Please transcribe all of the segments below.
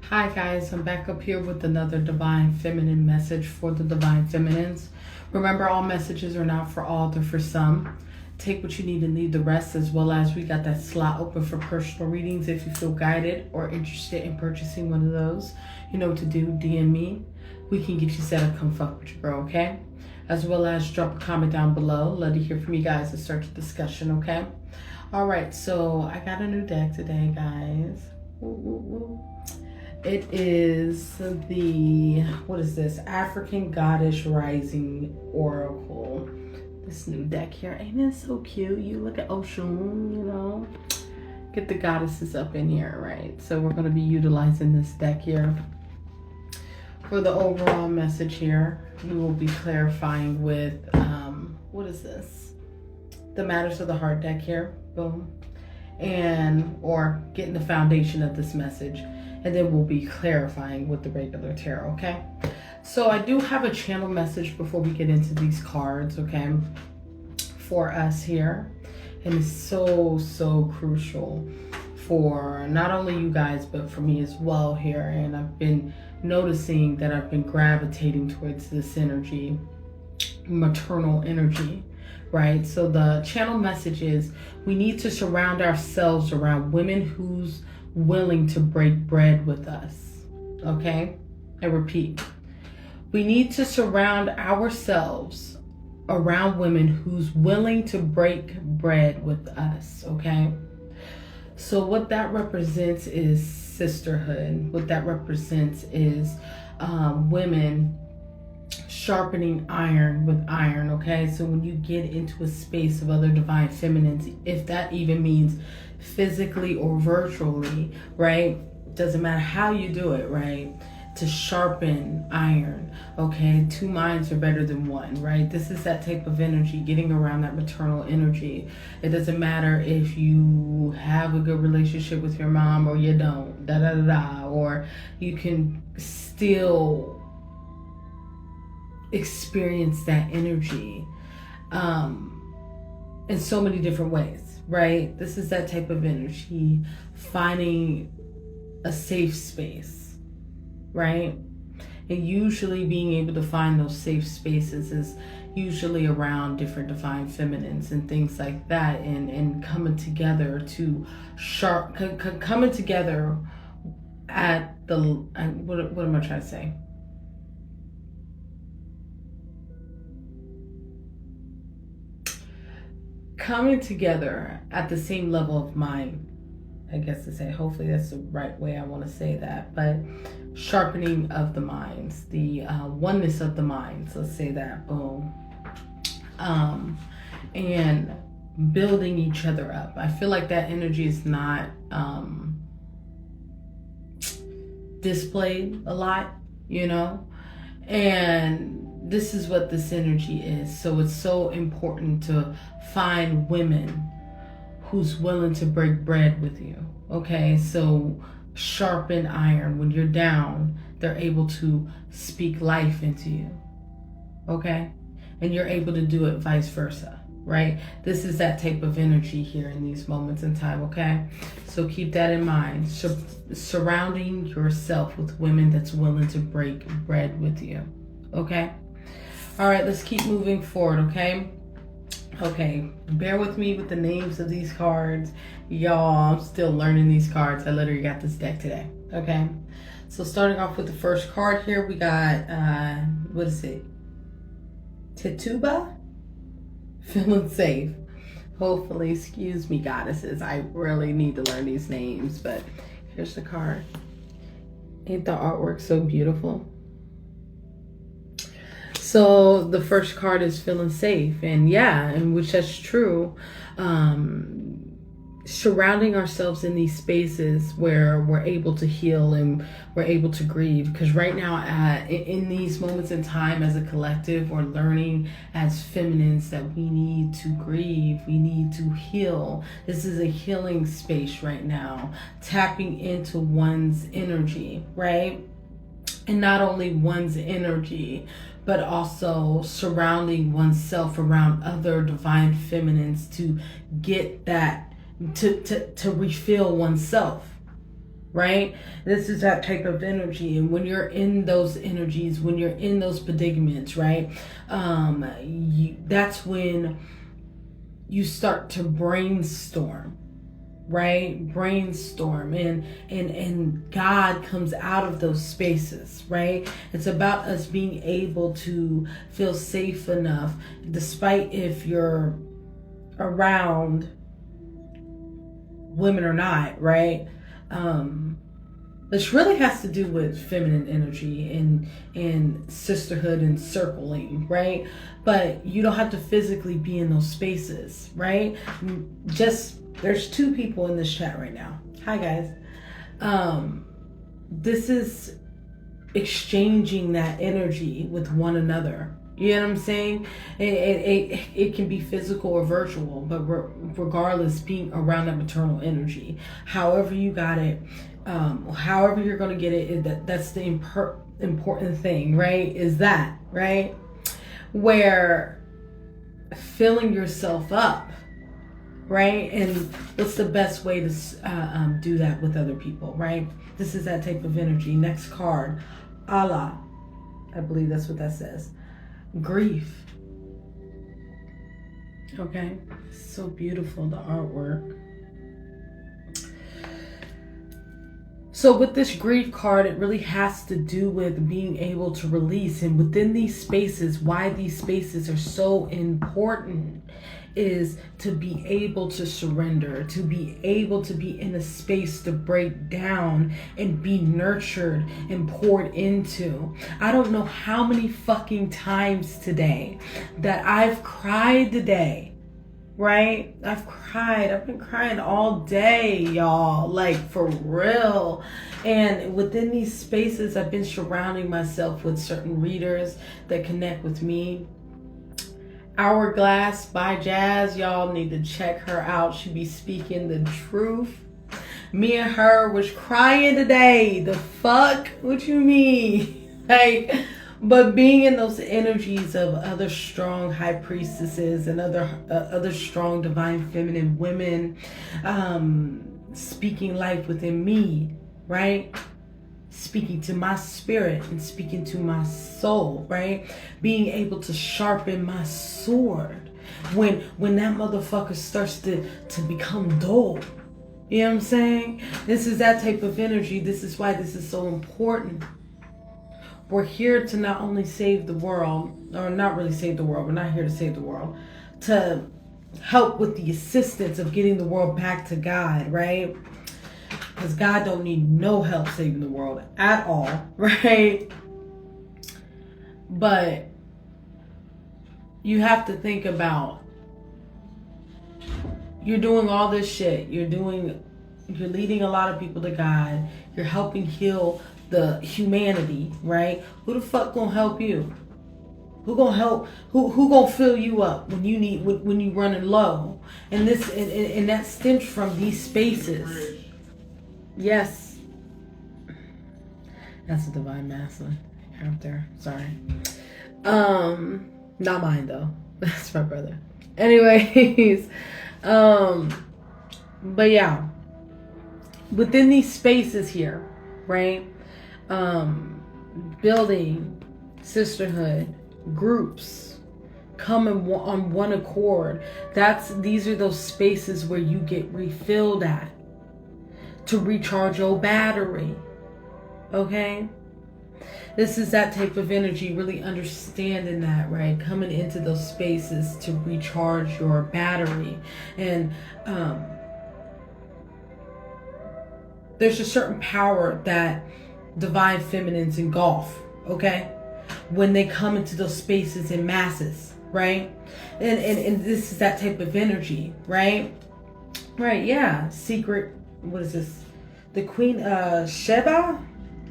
Hi guys, I'm back up here with another Divine Feminine message for the Divine Feminines. Remember, all messages are not for all, they're for some. Take what you need and leave the rest, as well as we got that slot open for personal readings if you feel guided or interested in purchasing one of those. You know what to do, DM me. We can get you set up, come fuck with your girl, okay? As well as drop a comment down below. Love to hear from you guys and start the discussion, okay? Alright, so I got a new deck today, guys. It is the, what is this? African Goddess Rising Oracle. This new deck here. Ain't it so cute? You look at Oshun, you know. Get the goddesses up in here, right? So we're going to be utilizing this deck here. For the overall message here, we will be clarifying with, what is this? The Matters of the Heart deck here. Boom. Or getting the foundation of this message. And then we'll be clarifying with the regular tarot, okay? So I do have a channel message before we get into these cards, okay? For us here. And it's so crucial for not only you guys, but for me as well here. And I've been noticing that I've been gravitating towards this energy, maternal energy, right? So the channel message is we need to surround ourselves around women who's willing to break bread with us, okay? I repeat, we need to surround ourselves around women who's willing to break bread with us, okay? So what that represents is sisterhood. What that represents is women sharpening iron with iron, okay? So when you get into a space of other divine feminines, if that even means physically or virtually, right? Doesn't matter how you do it, right? To sharpen iron, okay? Two minds are better than one, right? This is that type of energy, getting around that maternal energy. It doesn't matter if you have a good relationship with your mom or you don't, or you can still experience that energy in so many different ways. Right? This is that type of energy, finding a safe space, right? And usually being able to find those safe spaces is usually around different divine feminines and things like that, and coming together to coming together at the, what am I trying to say? Coming together at the same level of mind, I guess to say. Hopefully that's the right way I want to say that. But sharpening of the minds, the oneness of the minds, let's say that, boom. And building each other up. I feel like that energy is not displayed a lot, you know? And this is what this energy is. So it's so important to find women who's willing to break bread with you, okay? So sharpen iron. When you're down, they're able to speak life into you, okay? And you're able to do it vice versa, right? This is that type of energy here in these moments in time, okay? So keep that in mind. Surrounding yourself with women that's willing to break bread with you, okay? All right, let's keep moving forward, okay? Okay, bear with me with the names of these cards. Y'all, I'm still learning these cards. I literally got this deck today, okay? So starting off with the first card here, we got, what is it? Tituba? Feeling safe. Hopefully, excuse me, goddesses. I really need to learn these names, but here's the card. Ain't the artwork so beautiful? So the first card is feeling safe, and yeah, and which that's true. Surrounding ourselves in these spaces where we're able to heal and we're able to grieve, because right now in these moments in time as a collective, we're learning as feminines that we need to grieve, we need to heal. This is a healing space right now, tapping into one's energy, right? And not only one's energy, but also surrounding oneself around other divine feminines to get that, to refill oneself, right? This is that type of energy. And when you're in those energies, when you're in those predicaments, right, that's when you start to brainstorm, right? Brainstorm, and God comes out of those spaces, right? It's about us being able to feel safe enough, despite if you're around women or not, right? This really has to do with feminine energy and sisterhood and circling, right? But you don't have to physically be in those spaces, right? There's 2 people in this chat right now. Hi guys. This is exchanging that energy with one another. You know what I'm saying? It can be physical or virtual, but regardless, being around that maternal energy, however you got it, however you're going to get it, that's the important thing, right? Is that, right? Where filling yourself up, right? And what's the best way to do that with other people, right? This is that type of energy. Next card, Allah. I believe that's what that says. Grief. Okay, so beautiful, the artwork. So with this grief card, it really has to do with being able to release. And within these spaces, why these spaces are so important is to be able to surrender, to be able to be in a space to break down and be nurtured and poured into. I don't know how many fucking times today that I've cried today, right? I've been crying all day, y'all, like for real. And within these spaces, I've been surrounding myself with certain readers that connect with me. Hourglass by Jazz, y'all need to check her out. She be speaking the truth. Me and her was crying today. The fuck? What you mean? Like, but being in those energies of other strong high priestesses and other strong divine feminine women, speaking life within me, right? Speaking to my spirit and speaking to my soul, right? Being able to sharpen my sword when that motherfucker starts to become dull. You know what I'm saying? This is that type of energy. This is why this is so important. We're here to not only save the world, or not really save the world. We're not here to save the world. To help with the assistance of getting the world back to God, right? Because God don't need no help saving the world at all, right? But you have to think about, you're doing all this shit. You're leading a lot of people to God. You're helping heal the humanity, right? Who the fuck gonna help you? Who gonna help? Who gonna fill you up when you running low? And that stems from these spaces. Yes. That's a divine masculine out there. Sorry. Not mine though. That's my brother. Anyways, but yeah. Within these spaces here, right? Building sisterhood, groups, coming on one accord. These are those spaces where you get refilled at, to recharge your battery. Okay? This is that type of energy, really understanding that, right? Coming into those spaces to recharge your battery. And there's a certain power that divine feminines engulf, okay? When they come into those spaces in masses, right? And this is that type of energy, right? Right, yeah. Secret, what is this? The Queen Sheba?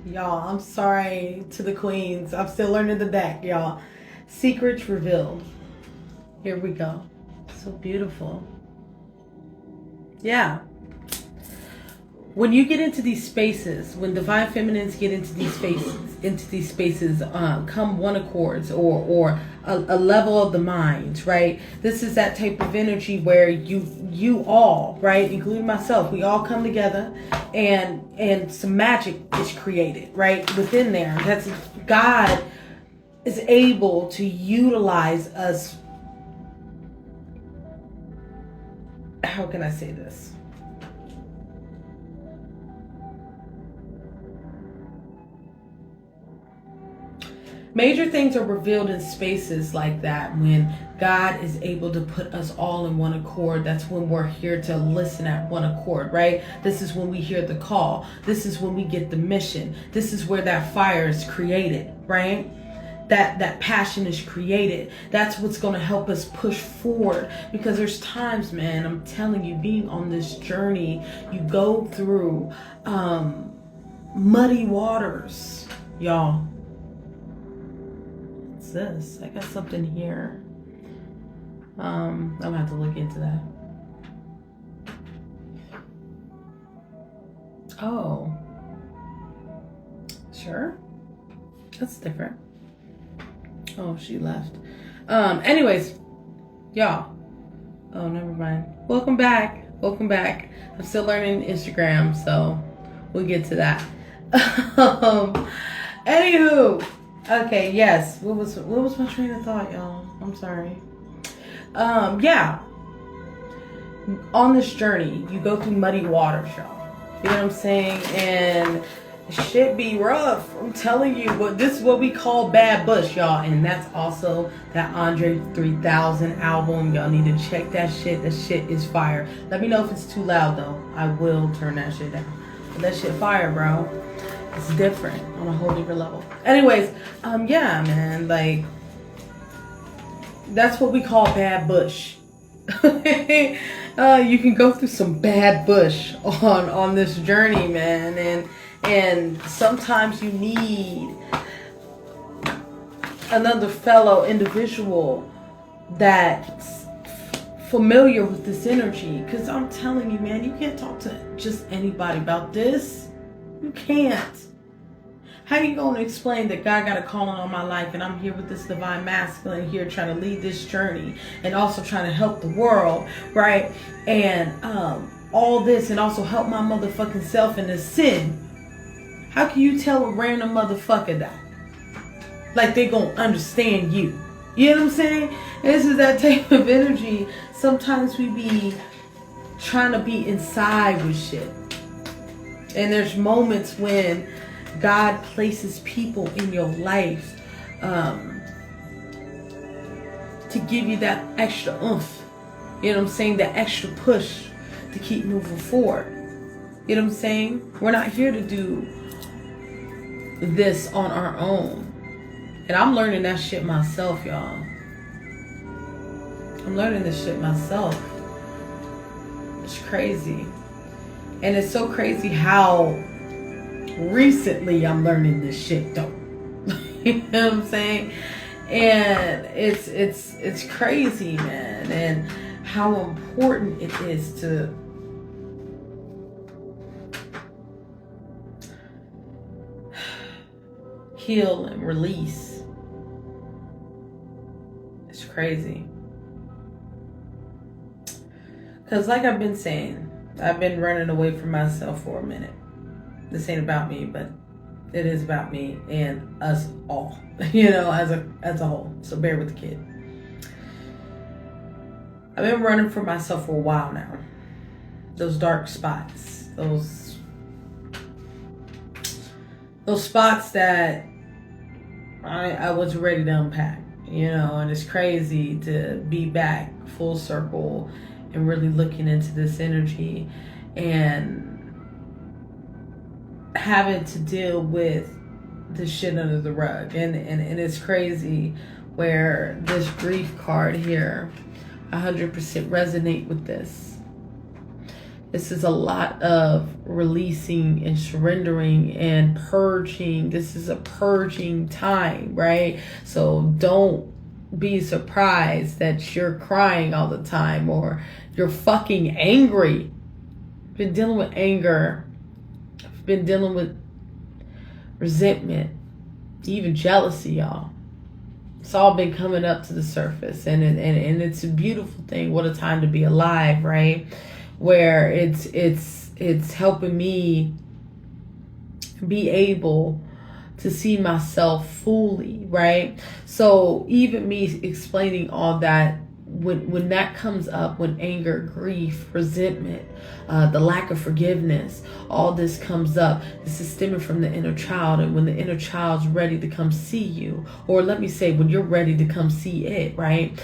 Y'all, I'm sorry to the queens. I'm still learning the deck, y'all. Secrets revealed. Here we go. So beautiful. Yeah. when you get into these spaces, when divine feminines get into these spaces, come one accords or a level of the mind, right? This is that type of energy where you all, right, including myself, we all come together and some magic is created, right, within there. That's God is able to utilize us. How can I say this? Major things are revealed in spaces like that when God is able to put us all in one accord. That's when we're here to listen at one accord, right? This is when we hear the call. This is when we get the mission. This is where that fire is created, right? That passion is created. That's what's going to help us push forward. Because there's times, man, I'm telling you, being on this journey, you go through muddy waters, y'all. This I got something here. I'm gonna have to look into that. Oh, sure, that's different. Oh, she left. Anyways, y'all, oh, never mind. Welcome back. I'm still learning Instagram, so we'll get to that. Anywho, okay, yes. What was my train of thought, y'all? I'm sorry. Yeah. On this journey, you go through muddy waters, y'all. You know what I'm saying? And shit be rough. I'm telling you, but this is what we call bad bush, y'all. And that's also that Andre 3000 album. Y'all need to check that shit. That shit is fire. Let me know if it's too loud, though. I will turn that shit down. But that shit fire, bro. It's different on a whole different level. Anyways, yeah, man, like, that's what we call bad bush. You can go through some bad bush on this journey, man, and sometimes you need another fellow individual that's familiar with this energy. Because I'm telling you, man, you can't talk to just anybody about this. You can't. How you going to explain that God got a calling on my life and I'm here with this divine masculine here trying to lead this journey and also trying to help the world, right? And all this, and also help my motherfucking self in this sin. How can you tell a random motherfucker that? Like they gonna understand you. You know what I'm saying? This is that type of energy. Sometimes we be trying to be inside with shit. And there's moments when God places people in your life to give you that extra oomph. You know what I'm saying? That extra push to keep moving forward. You know what I'm saying? We're not here to do this on our own. And I'm learning that shit myself, y'all. I'm learning this shit myself. It's crazy. And it's so crazy how recently I'm learning this shit, though. You know what I'm saying? And it's crazy, man. And how important it is to heal and release. It's crazy. Because like I've been saying, I've been running away from myself for a minute. This ain't about me, but it is about me and us all, you know, as a whole. So bear with the kid. I've been running for myself for a while now. Those dark spots, those spots that I was ready to unpack, you know, and it's crazy to be back full circle and really looking into this energy and having to deal with the shit under the rug. And it's crazy where this grief card here, 100% resonate with this. This is a lot of releasing and surrendering and purging. This is a purging time, right? So don't be surprised that you're crying all the time or you're fucking angry. Been dealing with anger been dealing with resentment, even jealousy, y'all. It's all been coming up to the surface, and it's a beautiful thing. What a time to be alive, right? Where it's helping me be able to see myself fully, right? So even me explaining all that, when that comes up, when anger, grief, resentment, the lack of forgiveness, all this comes up, this is stemming from the inner child. And when the inner child's ready to come see you, or let me say, when you're ready to come see it, right?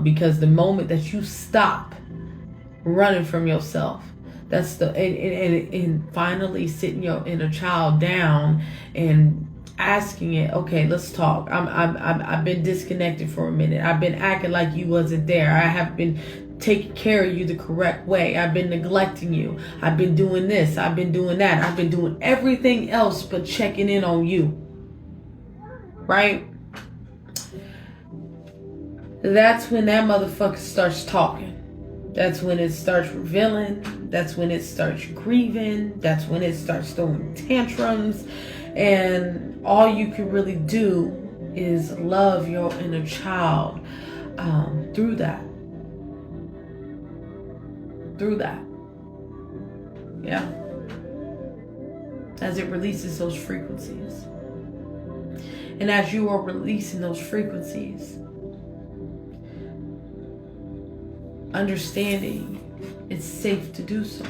Because the moment that you stop running from yourself, that's the and finally sitting your inner child down and asking it, okay, let's talk. I've been disconnected for a minute. I've been acting like you wasn't there. I have been taking care of you the correct way. I've been neglecting you. I've been doing this. I've been doing that. I've been doing everything else but checking in on you. Right? That's when that motherfucker starts talking. That's when it starts revealing. That's when it starts grieving. That's when it starts throwing tantrums. And all you can really do is love your inner child through that. Through that. Yeah. As it releases those frequencies. And as you are releasing those frequencies, understanding it's safe to do so.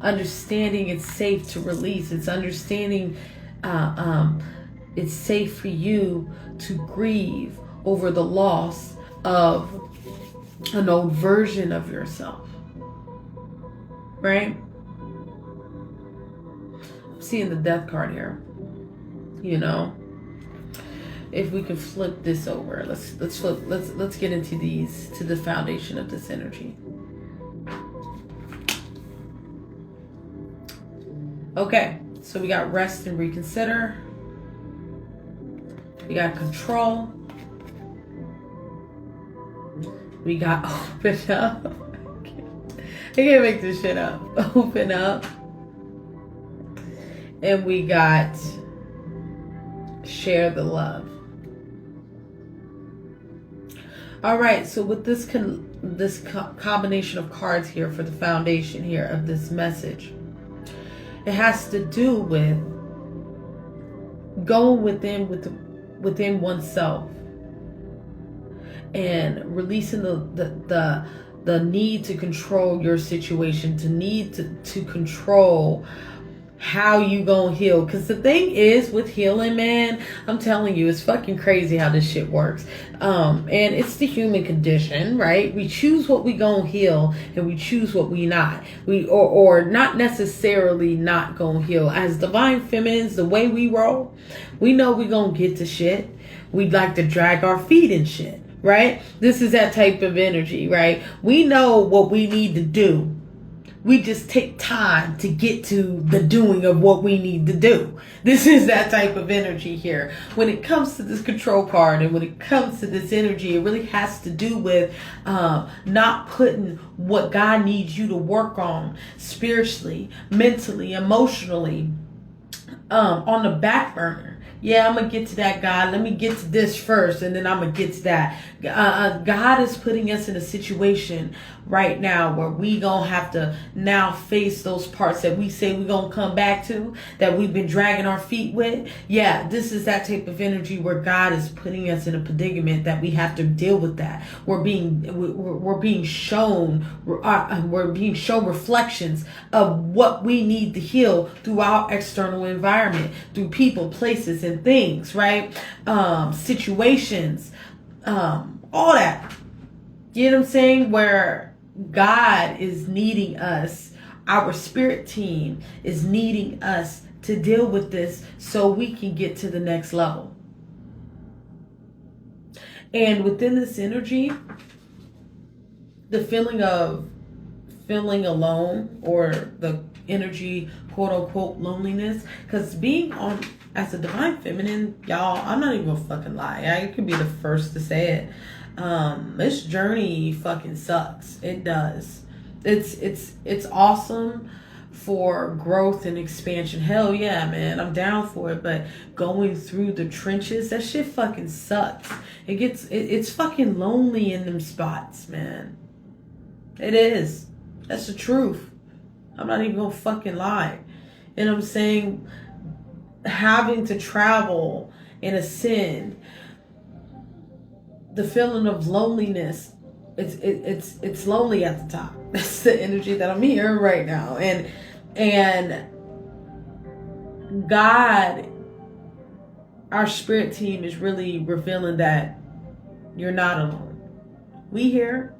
Understanding it's safe to release. It's understanding it's safe for you to grieve over the loss of an old version of yourself. Right? I'm seeing the death card here. You know, if we can flip this over, let's get into these, to the foundation of this energy. Okay, so we got rest and reconsider. We got control. We got open up. I can't make this shit up. Open up. And we got share the love. All right, so with this combination of cards here for the foundation here of this message, it has to do with going within oneself and releasing the need to control your situation, to need to control how you gonna heal. Because the thing is with healing, man, I'm telling you, it's fucking crazy how this shit works. And it's the human condition, right? We choose what we gonna heal and we choose what we not. Or not necessarily not gonna heal. As divine feminines, the way we roll, we know we gonna get to shit. We'd like to drag our feet in shit, right? This is that type of energy, right? We know what we need to do. We just take time to get to the doing of what we need to do. This is that type of energy here. When it comes to this control card and when it comes to this energy, it really has to do with not putting what God needs you to work on spiritually, mentally, emotionally on the back burner. Yeah, I'm going to get to that, God. Let me get to this first, and then I'm going to get to that. God is putting us in a situation right now where we going to have to now face those parts that we say we're going to come back to, that we've been dragging our feet with. Yeah, this is that type of energy where God is putting us in a predicament that we have to deal with that. We're being shown reflections of what we need to heal through our external environment, through people, places, and things, right? Situations, all that. You know what I'm saying? Where God is needing us, our spirit team is needing us to deal with this so we can get to the next level. And within this energy, the feeling of feeling alone, or the energy, quote unquote, loneliness, because being on as a divine feminine, y'all, I'm not even gonna fucking lie. I could be the first to say it. This journey fucking sucks. It does. It's awesome for growth and expansion. Hell yeah, man, I'm down for it. But going through the trenches, that shit fucking sucks. It's fucking lonely in them spots, man. It is. That's the truth. I'm not even gonna fucking lie. And I'm saying, having to travel and ascend, the feeling of loneliness, it's lonely at the top. That's the energy that I'm hearing right now. And God, our spirit team is really revealing that you're not alone. We here.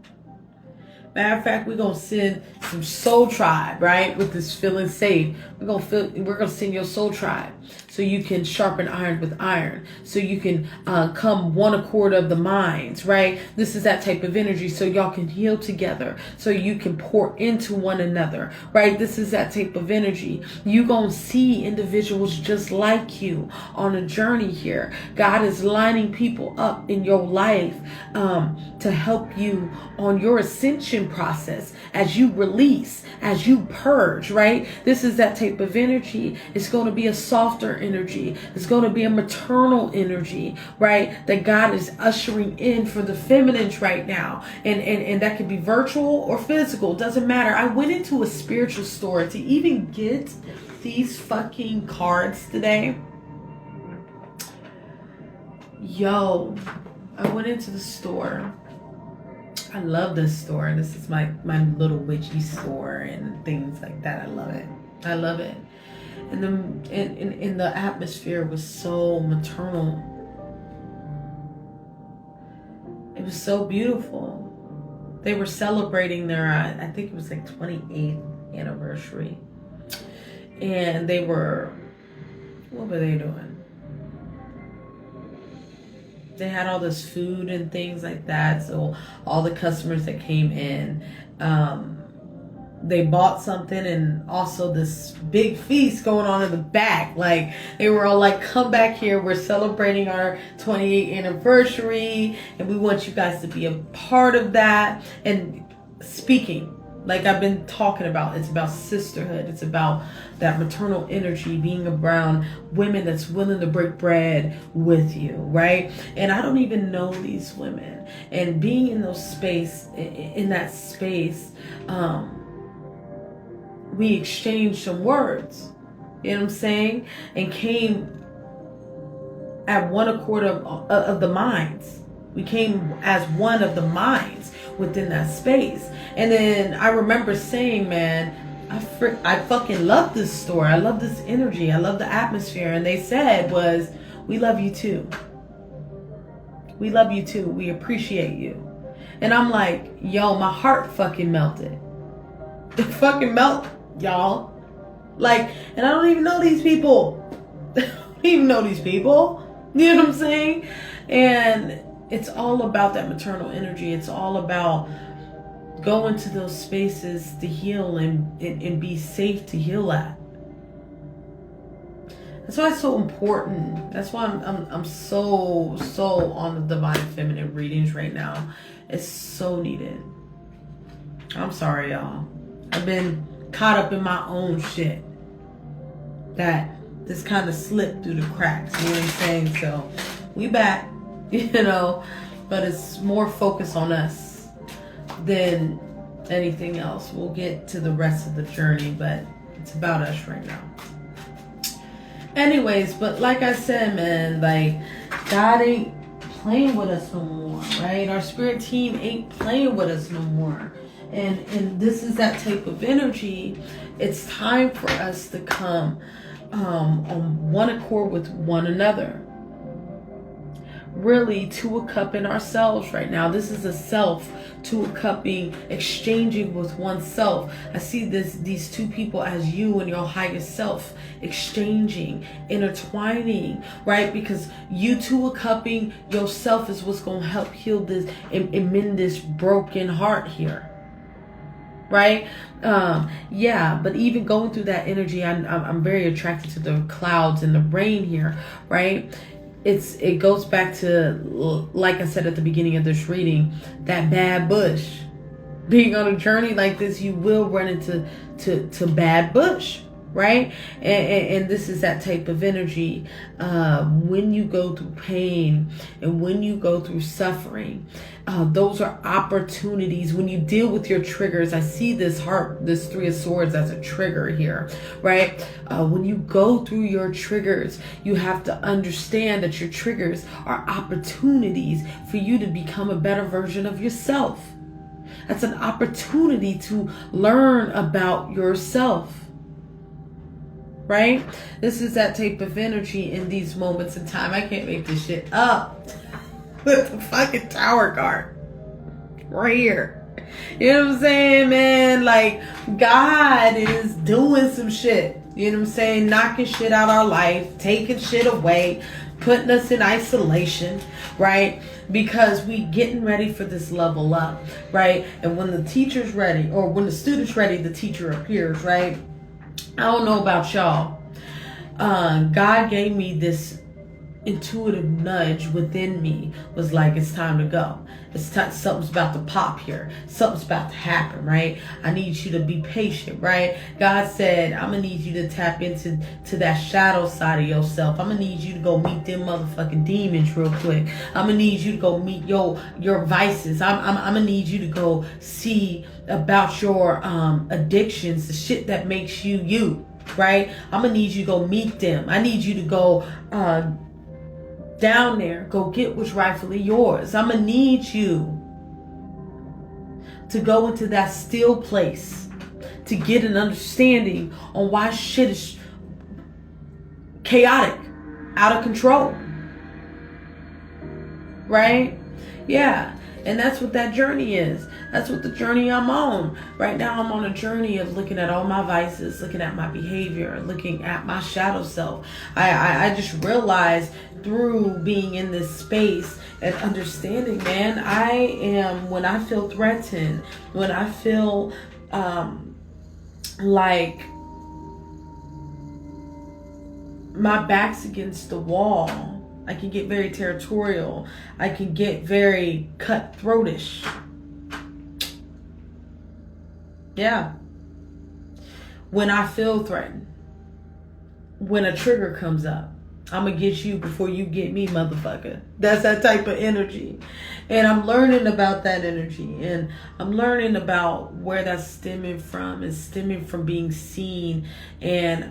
Matter of fact, we're gonna send some soul tribe, right? With this feeling safe. We're gonna send your soul tribe so you can sharpen iron with iron. So you can come one accord of the minds, right? This is that type of energy, so y'all can heal together. So you can pour into one another, right? This is that type of energy. You gonna see individuals just like you on a journey here. God is lining people up in your life to help you on your ascension process as you release, as you purge, right? This is that type of energy. It's going to be a softer energy. It's going to be a maternal energy, right? That God is ushering in for the feminines right now. And that could be virtual or physical. Doesn't matter. I went into a spiritual store to even get these fucking cards today. Yo, I went into the store. I love this store. This is my little witchy store and things like that. I love it. I love it. And the atmosphere was so maternal. It was so beautiful. They were celebrating their, I think it was like 28th anniversary. And they were, what were they doing? They had all this food and things like that. So all the customers that came in, they bought something, and also this big feast going on in the back. Like, they were all like, come back here. We're celebrating our 28th anniversary, and we want you guys to be a part of that. And speaking, like I've been talking about, it's about sisterhood. It's about that maternal energy, being around women that's willing to break bread with you, right? And I don't even know these women. And being in those space, in that space, we exchanged some words, you know what I'm saying? And came at one accord of the minds. We came as one of the minds within that space. And then I remember saying, man, I fucking love this store. I love this energy. I love the atmosphere. And they said was, we love you too. We love you too. We appreciate you. And I'm like, yo, my heart fucking melted. It fucking melted, y'all. Like, and I don't even know these people. I don't even know these people. You know what I'm saying? And it's all about that maternal energy. It's all about going to those spaces to heal and be safe to heal at. That's why it's so important. That's why I'm so on the divine feminine readings right now. It's so needed. I'm sorry, y'all. I've been caught up in my own shit that just kind of slipped through the cracks. You know what I'm saying? So we back, you know, but it's more focus on us than anything else. We'll get to the rest of the journey, but it's about us right now. Anyways, but like I said, man, like, God ain't playing with us no more, right? Our spirit team ain't playing with us no more. And this is that type of energy. It's time for us to come on one accord with one another. Really, to a cup in ourselves right now. This is a self to a cupping, exchanging with oneself. I see these two people as you and your highest self exchanging, intertwining, right? Because you to a cupping yourself is what's going to help heal this and mend this broken heart here. Right? Yeah, but even going through that energy, I'm very attracted to the clouds and the rain here, right? It goes back to, like I said at the beginning of this reading, that bad bush. being on a journey like this, you will run into bad bush, right? And this is that type of energy. When you go through pain and when you go through suffering, those are opportunities. When you deal with your triggers, I see this Three of Swords as a trigger here, right? When you go through your triggers, you have to understand that your triggers are opportunities for you to become a better version of yourself. That's an opportunity to learn about yourself, right? This is that type of energy in these moments in time. I can't make this shit up. With the fucking Tower card right here. You know what I'm saying, man? Like, God is doing some shit. You know what I'm saying? Knocking shit out our life, taking shit away, putting us in isolation, right? Because we getting ready for this level up, right? And when the teacher's ready, or when the student's ready, the teacher appears, right? I don't know about y'all. God gave me this intuitive nudge within me, was like, it's time to go. It's time, something's about to pop here. Something's about to happen, right? I need you to be patient, right? God said, I'm gonna need you to tap into that shadow side of yourself. I'm gonna need you to go meet them motherfucking demons real quick. I'm gonna need you to go meet your vices. I'm gonna need you to go see about your addictions, the shit that makes you you, right? I'm gonna need you to go meet them. I need you to go down there, go get what's rightfully yours. I'm gonna need you to go into that still place to get an understanding on why shit is chaotic, out of control, right? Yeah. And that's what that journey is. That's what the journey I'm on. Right now I'm on a journey of looking at all my vices, looking at my behavior, looking at my shadow self. I just realized through being in this space and understanding, man, I am, when I feel threatened, when I feel like my back's against the wall, I can get very territorial. I can get very cutthroatish. Yeah. When I feel threatened, when a trigger comes up, I'm going to get you before you get me, motherfucker. That's that type of energy. And I'm learning about that energy. And I'm learning about where that's stemming from. It's stemming from being seen and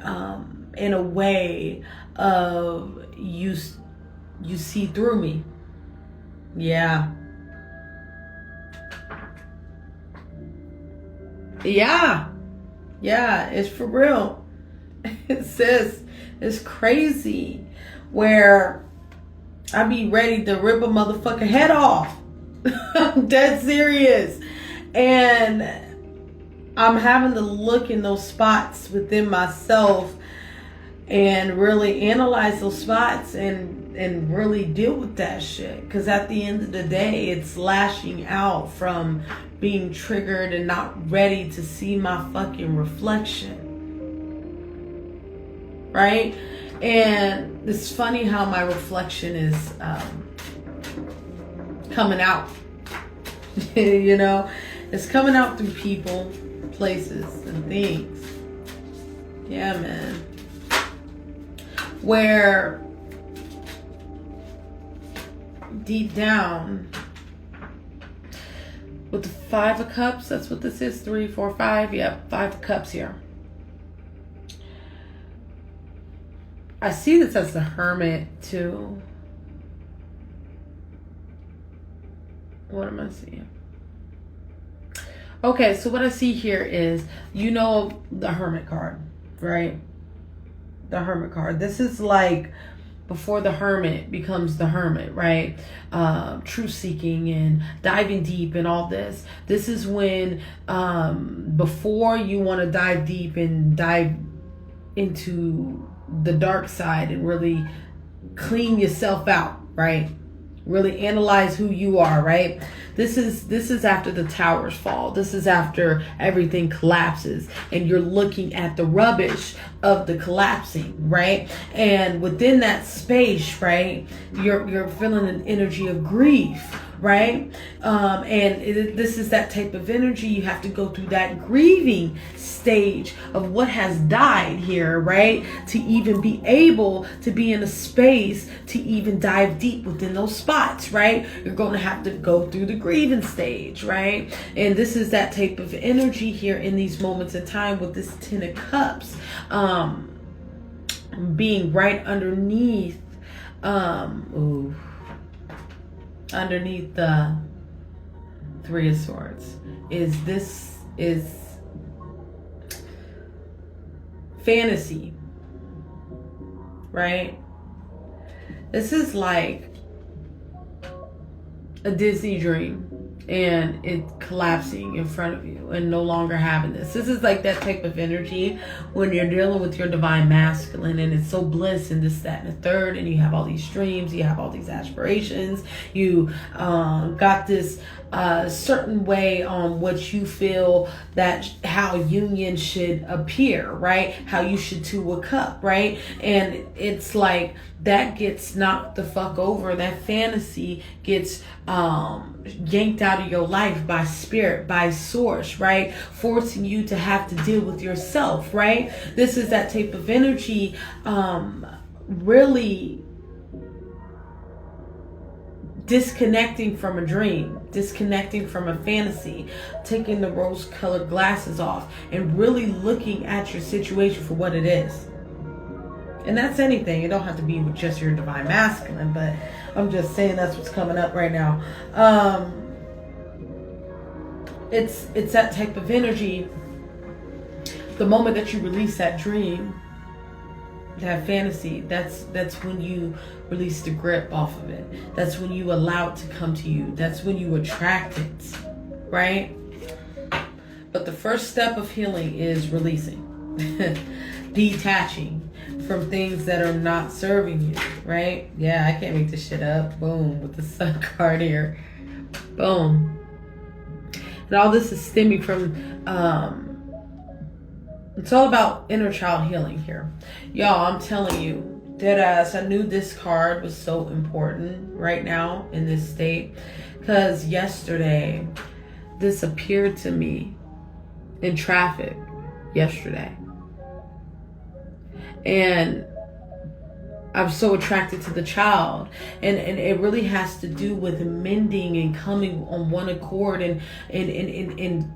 in a way of you see through me. Yeah. Yeah. Yeah, it's for real. It says it's crazy where I be ready to rip a motherfucker head off. I'm dead serious. And I'm having to look in those spots within myself and really analyze those spots and really deal with that shit. Because at the end of the day, it's lashing out from being triggered and not ready to see my fucking reflection. Right? And it's funny how my reflection is coming out. You know? It's coming out through people, places, and things. Yeah, man. Where deep down with the 5 of Cups, that's what this is, 3, 4, 5, yep, 5 of Cups here. I see this as the Hermit too. What am I seeing? Okay, so what I see here is, you know, the Hermit card, right? The Hermit card. This is like before the Hermit becomes the Hermit, right? Truth seeking and diving deep and all this. This is when before you want to dive deep and dive into the dark side and really clean yourself out, right? Really analyze who you are, right? This is after the towers fall. This is after everything collapses and you're looking at the rubbish of the collapsing, right? And within that space, right, you're feeling an energy of grief, right? This is that type of energy. You have to go through that grieving stage of what has died here, right? To even be able to be in a space to even dive deep within those spots, right? You're going to have to go through the grieving stage, right? And this is that type of energy here in these moments in time with this Ten of Cups being right underneath underneath the Three of Swords. Is fantasy, right? This is like a Disney dream and it collapsing in front of you and no longer having this. This is like that type of energy when you're dealing with your divine masculine and it's so bliss and this, that, and the third, and you have all these dreams, you have all these aspirations, you got this certain way on what you feel that how union should appear, right? How you should to a cup, right? And it's like that gets knocked the fuck over. That fantasy gets yanked out of your life by spirit, by source, right? Forcing you to have to deal with yourself, right? This is that type of energy, really disconnecting from a dream, disconnecting from a fantasy, taking the rose-colored glasses off and really looking at your situation for what it is. And that's anything. It don't have to be with just your divine masculine, but I'm just saying that's what's coming up right now. It's that type of energy. The moment that you release that dream, that fantasy, that's when you release the grip off of it. That's when you allow it to come to you. That's when you attract it, right? But the first step of healing is releasing, detaching from things that are not serving you, right? Yeah, I can't make this shit up. Boom, with the Sun card here. Boom. And all this is stemming from, it's all about inner child healing here. Y'all, I'm telling you, deadass, I knew this card was so important right now in this state. Because yesterday, this appeared to me in traffic yesterday. And I'm so attracted to the child. And it really has to do with mending and coming on one accord and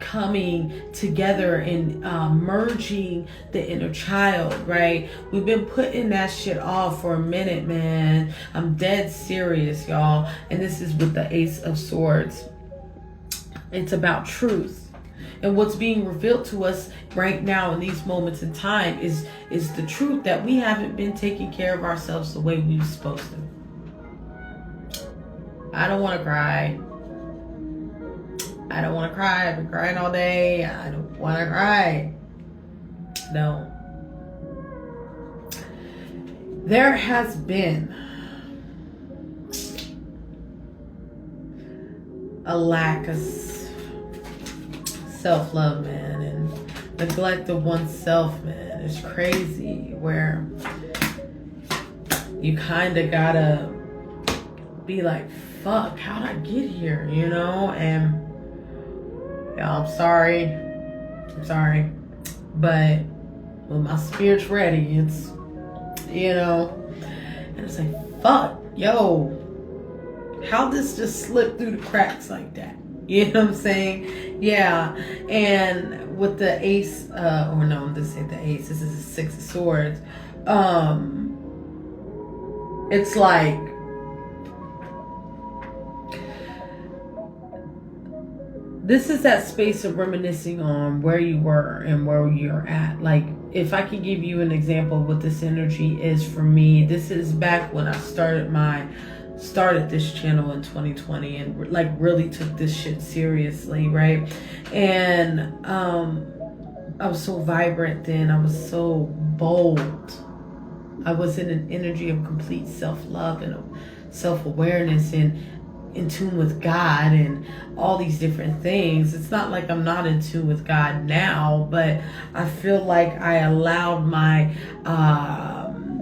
coming together and merging the inner child, right? We've been putting that shit off for a minute, man. I'm dead serious, y'all. And this is with the Ace of Swords. It's about truth. And what's being revealed to us right now in these moments in time is the truth that we haven't been taking care of ourselves the way we were supposed to. I don't want to cry. I don't want to cry. I've been crying all day. I don't want to cry. No. There has been a lack of self-love, man, and neglect of oneself, man. It's crazy where you kind of gotta be like, fuck, how'd I get here, you know? And yeah, I'm sorry, but when my spirit's ready, it's, you know, and it's like, fuck, yo, how this just slipped through the cracks like that? You know what I'm saying? Yeah. And with the Ace, or no, this ain't the Ace. This is the Six of Swords. It's like this is that space of reminiscing on where you were and where you're at. Like, if I could give you an example of what this energy is for me, this is back when I started this channel in 2020 and like really took this shit seriously, right? And I was so vibrant then. I was so bold. I was in an energy of complete self-love and self-awareness and in tune with God and all these different things. It's not like I'm not in tune with God now, but I feel like I allowed my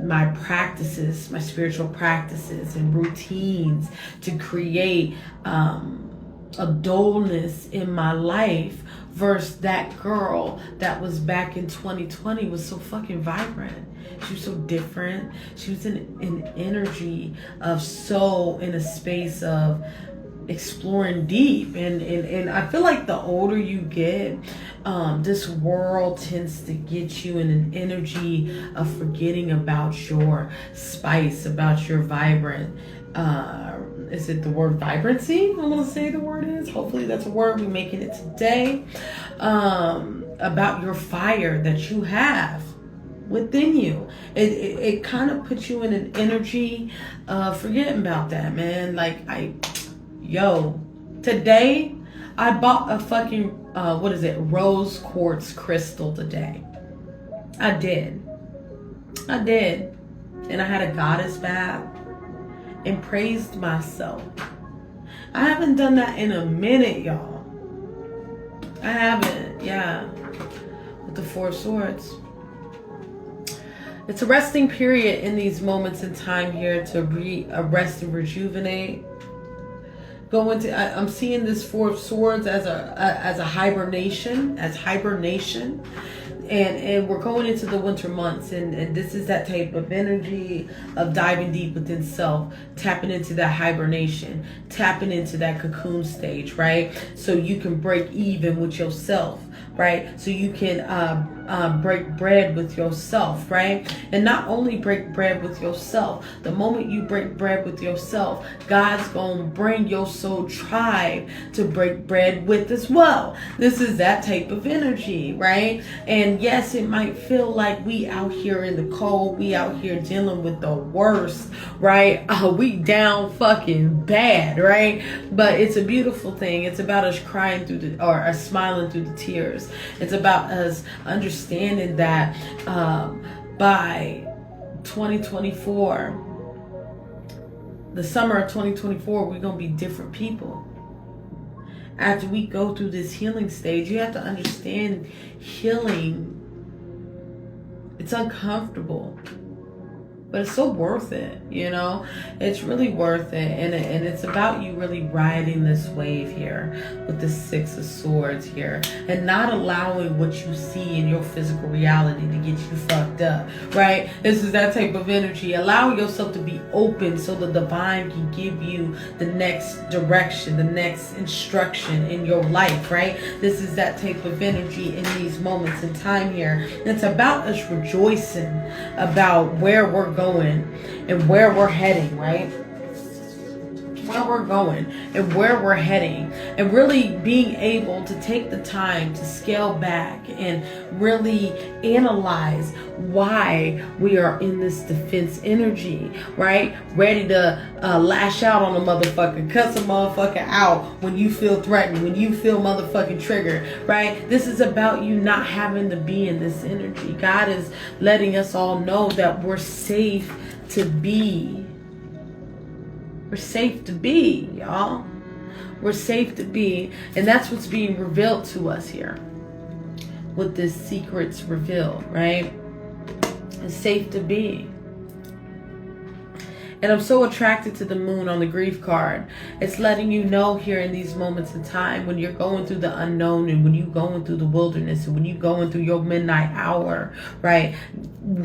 my practices, my spiritual practices and routines to create a dullness in my life, versus that girl that was back in 2020 was so fucking vibrant. She was so different. She was in an energy of so in a space of exploring deep, and I feel like the older you get, this world tends to get you in an energy of forgetting about your spice, about your vibrant, is it the word vibrancy? I'm gonna say the word is, hopefully that's a word, we're making it today, about your fire that you have within you. It kind of puts you in an energy of forgetting about that, man. Like, today I bought a fucking rose quartz crystal today. I did, and I had a goddess bath and praised myself. I haven't done that in a minute, y'all. I haven't. Yeah, with the Four of Swords. It's a resting period in these moments in time here to rest and rejuvenate. I'm seeing this Four of Swords as a hibernation, and we're going into the winter months, and this is that type of energy of diving deep within self, tapping into that hibernation, tapping into that cocoon stage, right? So you can break even with yourself, right? So you can break bread with yourself, right? And not only break bread with yourself, the moment you break bread with yourself, God's gonna bring your soul tribe to break bread with as well. This is that type of energy, right? And yes, it might feel like we out here in the cold, we out here dealing with the worst, right? We down fucking bad, right? But it's a beautiful thing. It's about us crying through or smiling through the tears. It's about us understanding that by 2024, the summer of 2024, we're going to be different people. After we go through this healing stage, you have to understand healing, it's uncomfortable, but it's so worth it, you know? It's really worth it. And it's about you really riding this wave here with the Six of Swords here, and not allowing what you see in your physical reality to get you fucked up, right? This is that type of energy. Allow yourself to be open so the divine can give you the next direction, the next instruction in your life, right? This is that type of energy in these moments in time here. And it's about us rejoicing about where we're going and where we're heading, right? Where we're going and where we're heading, and really being able to take the time to scale back and really analyze why we are in this defense energy, right? Ready to lash out on a motherfucker, cuss a motherfucker out when you feel threatened, when you feel motherfucking triggered, right? This is about you not having to be in this energy. God is letting us all know that we're safe to be. We're safe to be, y'all. We're safe to be. And that's what's being revealed to us here with this secrets revealed, right? It's safe to be. And I'm so attracted to the moon on the grief card. It's letting you know here in these moments in time, when you're going through the unknown, and when you're going through the wilderness, and when you're going through your midnight hour, right?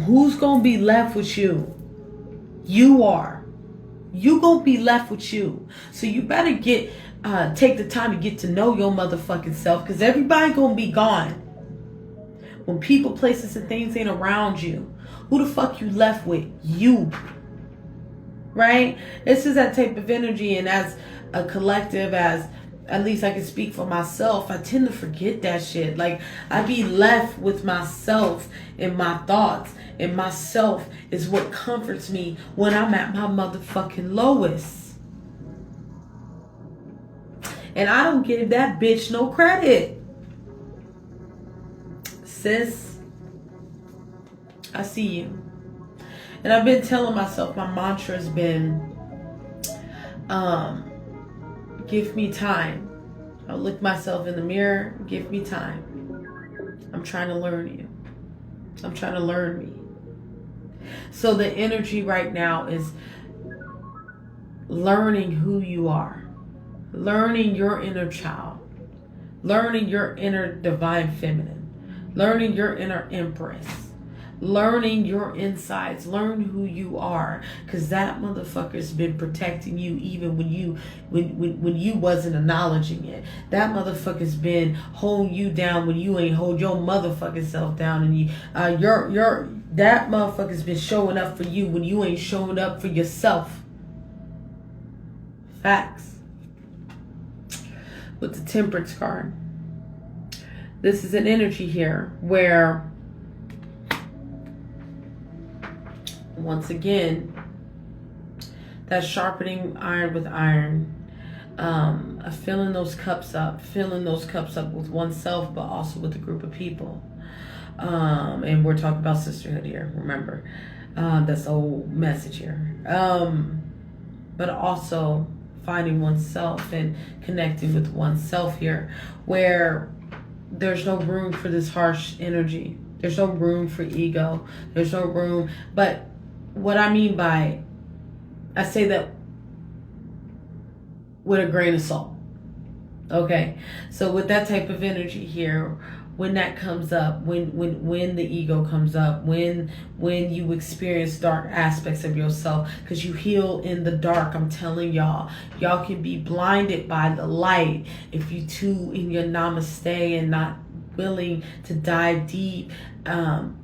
Who's going to be left with you? You are. You gonna be left with you. So you better take the time to get to know your motherfucking self, because everybody gonna be gone. When people, places, and things ain't around you, who the fuck you left with? You. Right? This is that type of energy, and as a collective, as at least I can speak for myself, I tend to forget that shit. Like, I be left with myself and my thoughts, and myself is what comforts me when I'm at my motherfucking lowest. And I don't give that bitch no credit. Sis, I see you. And I've been telling myself, my mantra has been, give me time. I'll look myself in the mirror, give me time. I'm trying to learn you. I'm trying to learn me. So the energy right now is learning who you are, learning your inner child, learning your inner divine feminine, learning your inner empress, learning your insides, learn who you are, because that motherfucker's been protecting you even when you wasn't acknowledging it. That motherfucker's been holding you down when you ain't hold your motherfucking self down, and you that motherfucker's been showing up for you when you ain't showing up for yourself. Facts. With the Temperance card, this is an energy here where, once again, that sharpening iron with iron, filling those cups up with oneself, but also with a group of people. And we're talking about sisterhood here, remember. That's the whole message here. But also finding oneself and connecting with oneself here, where there's no room for this harsh energy. There's no room for ego. There's no room. But what I mean by, I say that with a grain of salt. Okay? So with that type of energy here, when that comes up, when the ego comes up, when you experience dark aspects of yourself, because you heal in the dark, I'm telling y'all can be blinded by the light if you too in your namaste and not willing to dive deep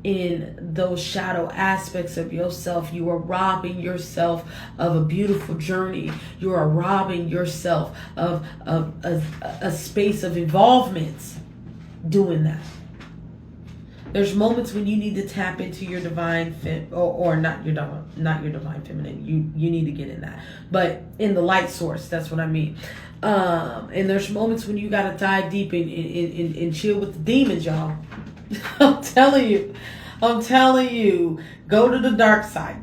in those shadow aspects of yourself. You are robbing yourself of a beautiful journey. You are robbing yourself of a space of involvement doing that. There's moments when you need to tap into your divine or not your divine feminine. You need to get in that, but in the light source. That's what I mean. And there's moments when you gotta dive deep and chill with the demons, y'all. I'm telling you, go to the dark side.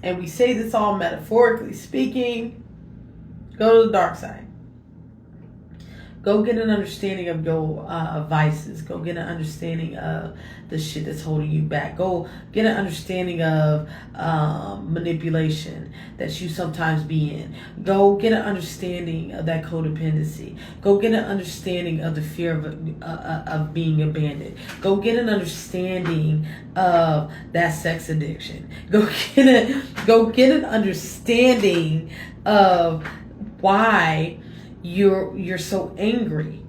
And we say this all metaphorically speaking. Go to the dark side. Go get an understanding of your vices. Go get an understanding of the shit that's holding you back. Go get an understanding of manipulation that you sometimes be in. Go get an understanding of that codependency. Go get an understanding of the fear of being abandoned. Go get an understanding of that sex addiction. Go get an understanding of why you're so angry.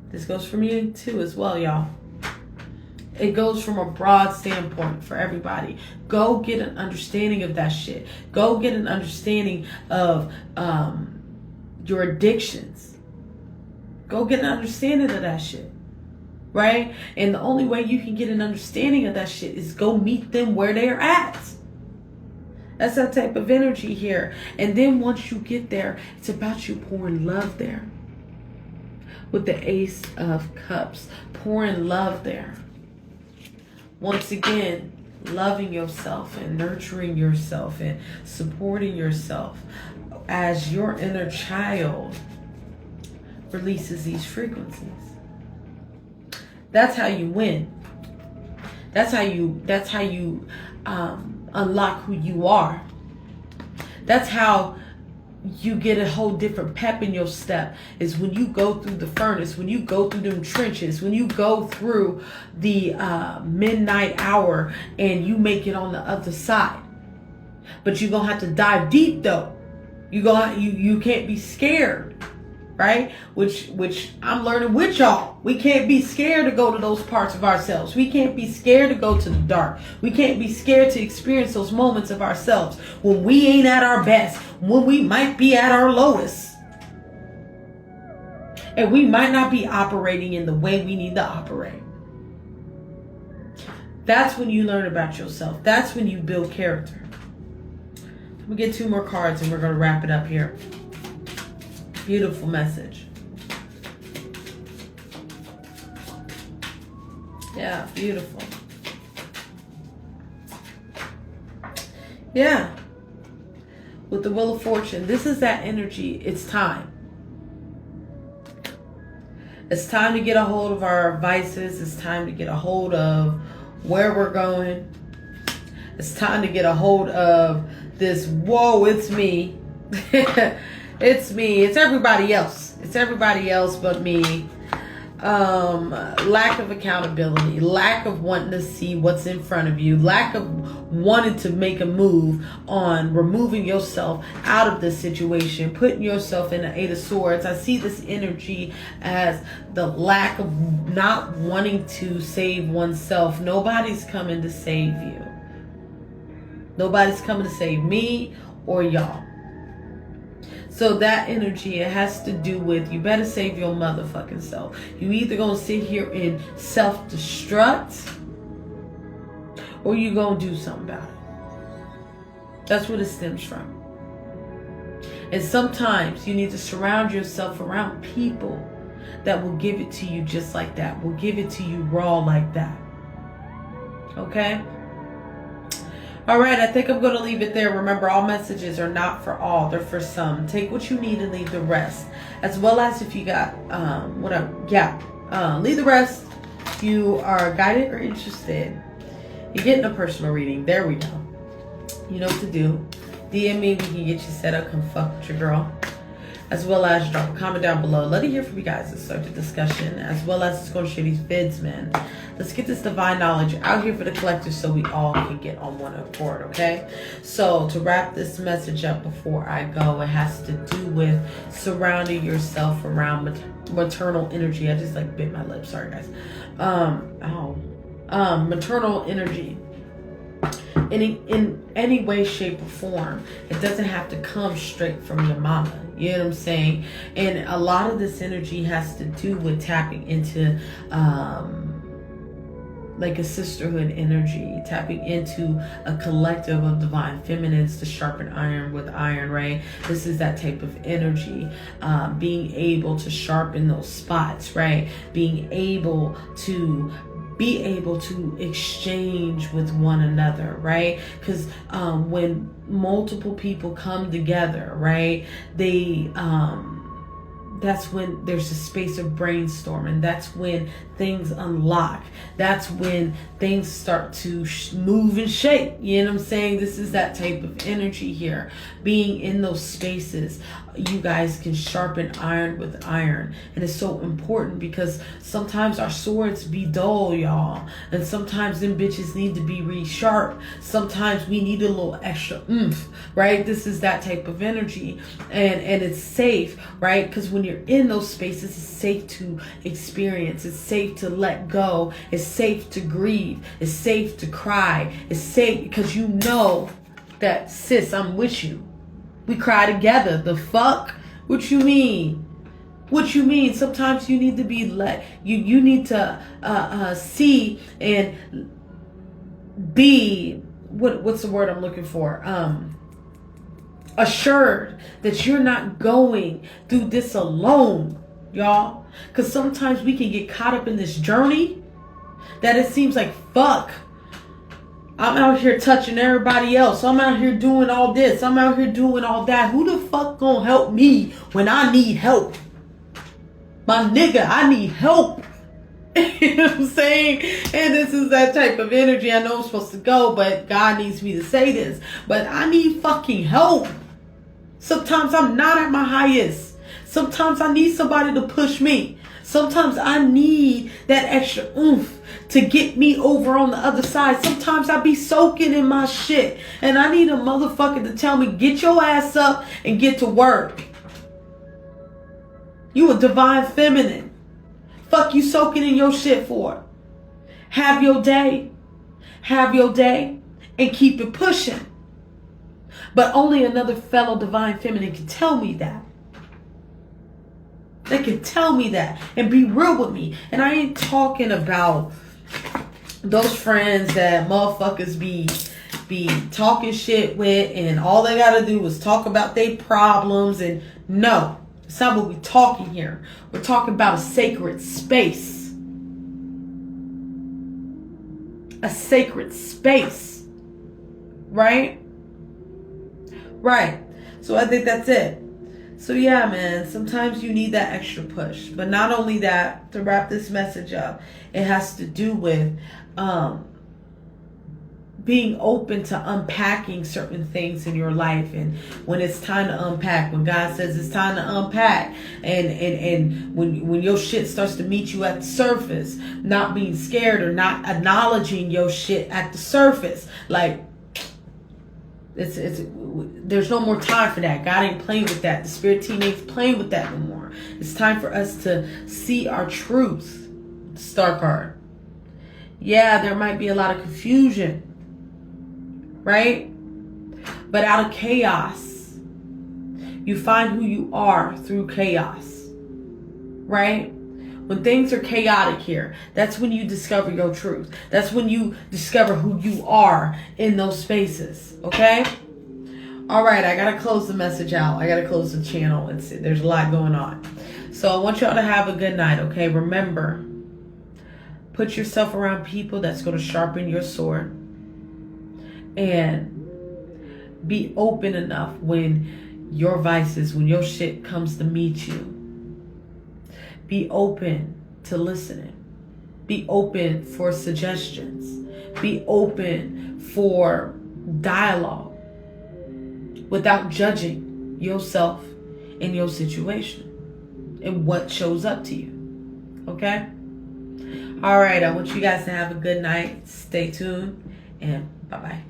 This goes for me too as well, y'all. It goes from a broad standpoint for everybody. Go get an understanding of that shit. Go get an understanding of your addictions. Go get an understanding of that shit. Right? And the only way you can get an understanding of that shit is go meet them where they're at. That's that type of energy here. And then once you get there, it's about you pouring love there. With the Ace of Cups, pouring love there. Once again, loving yourself and nurturing yourself and supporting yourself as your inner child releases these frequencies. That's how you win. That's how you unlock who you are. That's how you get a whole different pep in your step, is when you go through the furnace, when you go through them trenches, when you go through the midnight hour and you make it on the other side. But you're gonna have to dive deep though. You can't be scared. Right? Which I'm learning with y'all. We can't be scared to go to those parts of ourselves. We can't be scared to go to the dark. We can't be scared to experience those moments of ourselves when we ain't at our best, when we might be at our lowest. And we might not be operating in the way we need to operate. That's when you learn about yourself. That's when you build character. I'm gonna get 2 more cards and we're gonna wrap it up here. Beautiful message. Yeah, beautiful. Yeah. With the Wheel of Fortune, this is that energy. It's time. It's time to get a hold of our vices. It's time to get a hold of where we're going. It's time to get a hold of this. Whoa, it's me. It's me. It's everybody else. It's everybody else but me. Lack of accountability, lack of wanting to see what's in front of you, lack of wanting to make a move on removing yourself out of this situation, putting yourself in the Eight of Swords. I see this energy as the lack of not wanting to save oneself. Nobody's coming to save you. Nobody's coming to save me or y'all. So that energy, it has to do with, you better save your motherfucking self. You either gonna sit here and self-destruct, or you gonna do something about it. That's what it stems from. And sometimes you need to surround yourself around people that will give it to you just like that, will give it to you raw like that. Okay? All right, I think I'm going to leave it there. Remember, all messages are not for all. They're for some. Take what you need and leave the rest. As well as if you got, leave the rest. If you are guided or interested, you're getting a personal reading. There we go. You know what to do. DM me. We can get you set up. Come fuck with your girl. As well as drop a comment down below. Let me hear from you guys to start the discussion. As well as just going to share these vids, man. Let's get this divine knowledge out here for the collective so we all can get on one accord, okay? So to wrap this message up before I go, it has to do with surrounding yourself around maternal energy. I just like bit my lip. Sorry, guys. Maternal energy. In any way, shape, or form. It doesn't have to come straight from your mama. You know what I'm saying? And a lot of this energy has to do with tapping into like a sisterhood energy, tapping into a collective of divine feminines to sharpen iron with iron, right? This is that type of energy, being able to sharpen those spots, right? Being able to exchange with one another, right? Because when multiple people come together, right, they that's when there's a space of brainstorming. That's when things unlock. That's when things start to move and shake. You know what I'm saying? This is that type of energy here. Being in those spaces, you guys can sharpen iron with iron. And it's so important because sometimes our swords be dull, y'all. And sometimes them bitches need to be re-sharp. Sometimes we need a little extra oomph, right? This is that type of energy. And it's safe, right? Because when you're in those spaces, it's safe to experience. It's safe to let go. It's safe to grieve. It's safe to cry. It's safe because you know that, sis, I'm with you. We cry together. The fuck? What you mean? What you mean? Sometimes you need to be you need to see and be what's the word I'm looking for? Assured that you're not going through this alone, y'all. Because sometimes we can get caught up in this journey that it seems like, fuck, I'm out here touching everybody else. I'm out here doing all this. I'm out here doing all that. Who the fuck gonna help me when I need help? My nigga, I need help. You know what I'm saying? And this is that type of energy. I know I'm supposed to go, but God needs me to say this. But I need fucking help. Sometimes I'm not at my highest. Sometimes I need somebody to push me. Sometimes I need that extra oomph to get me over on the other side. Sometimes I be soaking in my shit. And I need a motherfucker to tell me, get your ass up and get to work. You a divine feminine. Fuck you soaking in your shit for? Have your day. Have your day. And keep it pushing. But only another fellow divine feminine can tell me that. They can tell me that and be real with me. And I ain't talking about those friends that motherfuckers be talking shit with and all they gotta do is talk about their problems. And no, it's not what we're talking here. We're talking about a sacred space. A sacred space. Right? Right. So I think that's it. So yeah, man, sometimes you need that extra push. But not only that, to wrap this message up, it has to do with being open to unpacking certain things in your life. And when it's time to unpack, when God says it's time to unpack, and when your shit starts to meet you at the surface, not being scared or not acknowledging your shit at the surface, like there's no more time for that. God ain't playing with that. The spirit team ain't playing with that no more. It's time for us to see our truth. Star card. Yeah, there might be a lot of confusion, right? But out of chaos, you find who you are through chaos, right? When things are chaotic here, that's when you discover your truth. That's when you discover who you are in those spaces, okay? All right, I got to close the message out. I got to close the channel. There's a lot going on. So I want y'all to have a good night, okay? Remember, put yourself around people that's going to sharpen your sword. And be open enough when your vices, when your shit comes to meet you. Be open to listening. Be open for suggestions. Be open for dialogue without judging yourself and your situation and what shows up to you. Okay? All right. I want you guys to have a good night. Stay tuned and bye-bye.